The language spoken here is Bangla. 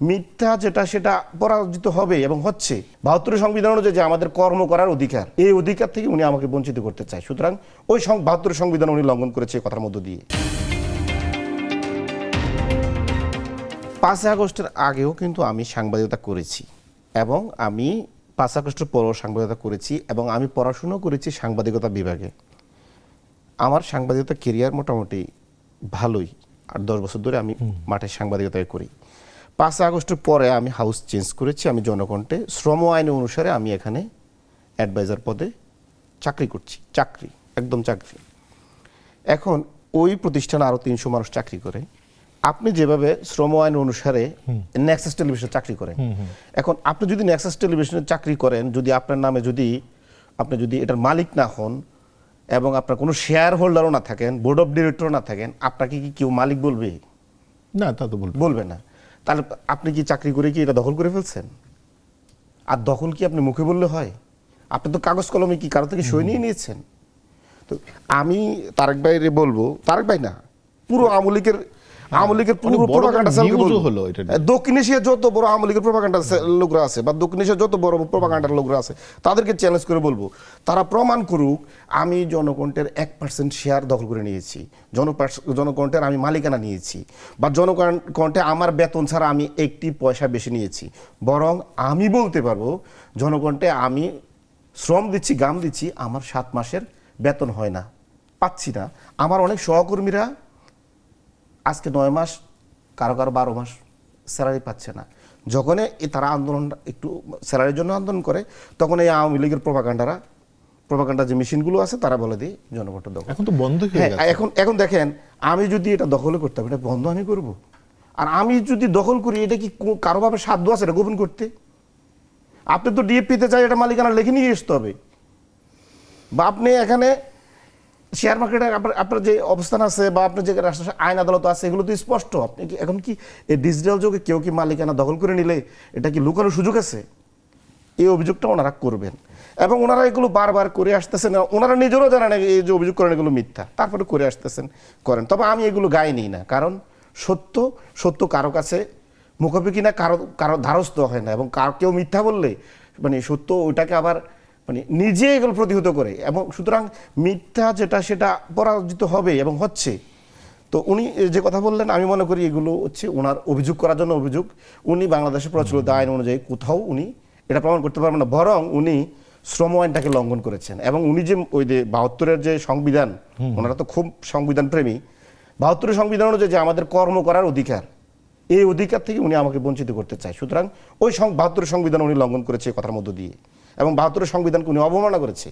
মিথ্যা যেটা সেটা পরাজিত হবে এবং হচ্ছে। ৭২ সংবিধান অনুযায়ী যে আমাদের কর্ম করার অধিকার, এই অধিকার থেকে উনি আমাকে বঞ্চিত করতে চায়। সুতরাং ওই ৭২ সংবিধান উনি লঙ্ঘন করেছে কথার মধ্য দিয়ে। ৫ আগস্টের আগেও কিন্তু আমি সাংবাদিকতা করেছি এবং আমি ৫ আগস্টের পরও সাংবাদিকতা করেছি এবং আমি পড়াশুনো করেছি সাংবাদিকতা বিভাগে। আমার সাংবাদিকতা কেরিয়ার মোটামুটি ভালোই, ৮-১০ বছর ধরে আমি মাঠে সাংবাদিকতা করি। ৫ আগস্টের পরে আমি হাউস চেঞ্জ করেছি। আমি জনকণ্ঠে শ্রম আইন অনুসারে আমি এখানে অ্যাডভাইজার পদে চাকরি করছি, চাকরি একদম চাকরি। এখন ওই প্রতিষ্ঠানে আরও ৩০০ মানুষ চাকরি করে। আপনি যেভাবে শ্রম আইন অনুসারে নেক্সাস টেলিভিশনে চাকরি করেন, এখন আপনি যদি নেক্সাস টেলিভিশনে চাকরি করেন, যদি আপনার নামে আপনি যদি এটার মালিক না হন এবং আপনার কোনো শেয়ার হোল্ডারও না থাকেন, বোর্ড অফ ডিরেক্টরও না থাকেন, আপনাকে কি কেউ মালিক বলবে? না, তা তো বলবে না। তাহলে আপনি কি চাকরি করে কি এটা দখল করে ফেলছেন? আর দখল কি আপনি মুখে বললে হয়? আপনি তো কাগজ কলমে কি কারো থেকে সই নিয়ে নিয়েছেন। তো আমি তারেক ভাইরে বলবো, তারেক ভাই না, পুরো আওয়ামী লীগের পুরো প্রোপাগান্ডা সেলকে বলবো, দক্ষিণ এশিয়া যত বড় আওয়ামী লীগের প্রোপাগান্ডা লোকরা আছে বা দক্ষিণ এশিয়া যত বড় প্রোপাগান্ডার লোকরা আছে, তাদেরকে চ্যালেঞ্জ করে বলবো, তারা প্রমাণ করুক আমি জনকণ্ঠের 1% শেয়ার দখল করে নিয়েছি, জনকণ্ঠের আমি মালিকানা নিয়েছি, বা জনকণ্ঠে আমার বেতন ছাড়া আমি 1 পয়সা বেশি নিয়েছি। বরং আমি বলতে পারবো জনকণ্ঠে আমি শ্রম দিচ্ছি, গাম দিচ্ছি, আমার 7 মাসের বেতন হয় না, পাচ্ছি না। আমার অনেক সহকর্মীরা আজকে 9 মাস, কারো 12 মাস স্যালারি পাচ্ছে না। যখন তারা আন্দোলন একটু স্যালারির জন্য আন্দোলন করে, তখন এই আওয়ামী লীগের প্রোপাগান্ডা যে মেশিনগুলো আছে তারা বলে দিই জনগণ দখল। এখন তো বন্ধ হয়ে গেছে। এখন দেখেন, আমি যদি এটা দখল করতাম, এটা বন্ধ আমি করব। আর আমি যদি দখল করি, এটা কি কারোভাবে সাধ্য আছে এটা গোপন করতে? আপনি তো ডিএফপিতে চাই এটা মালিকানা লিখে নিয়ে আসতে হবে, বা আপনি এখানে শেয়ার মার্কেটে আপনার যে অবস্থান আছে বা আপনার যে আইন আদালত আছে, এগুলো তো স্পষ্ট। আপনি কি এখন কি এই ডিজিটাল যুগে কেউ কি মালিকানা দখল করে নিলে এটা কি লুকানোর সুযোগ আছে? এই অভিযোগটা ওনারা করবেন এবং ওনারা এগুলো বারবার করে আসতেছেন। ওনারা নিজেরাও জানেন এই যে অভিযোগ করেন এগুলো মিথ্যা, তারপরে করে আসতেছেন, করেন। তবে আমি এগুলো গায়ে নিই না, কারণ সত্য কারো কাছে মুখাপেক্ষি না, কারো ধারস্থ হয় না। এবং কেউ মিথ্যা বললে মানে সত্য ওইটাকে আবার মানে নিজে এগুলো প্রতিহত করে। এবং সুতরাং মিথ্যা যেটা সেটা পরাজিত হবে এবং হচ্ছে। তো উনি যে কথা বললেন, আমি মনে করি এগুলো হচ্ছে ওনার অভিযোগ করার জন্য অভিযোগ। উনি বাংলাদেশের প্রচলিত আইন অনুযায়ী কোথাও উনি এটা প্রমাণ করতে পারবেন না, বরং উনি শ্রম আইনটাকে লঙ্ঘন করেছেন। এবং উনি যে ওই যে ৭২-এর যে সংবিধান, ওনারা তো খুব সংবিধান প্রেমী, ৭২ সংবিধান অনুযায়ী যে আমাদের কর্ম করার অধিকার, এই অধিকার থেকে উনি আমাকে বঞ্চিত করতে চায়। সুতরাং ওই ৭২ সংবিধান উনি লঙ্ঘন করেছে কথার মধ্য দিয়ে, এবং ৭২ সংবিধানকে উনি অবমাননা করেছে।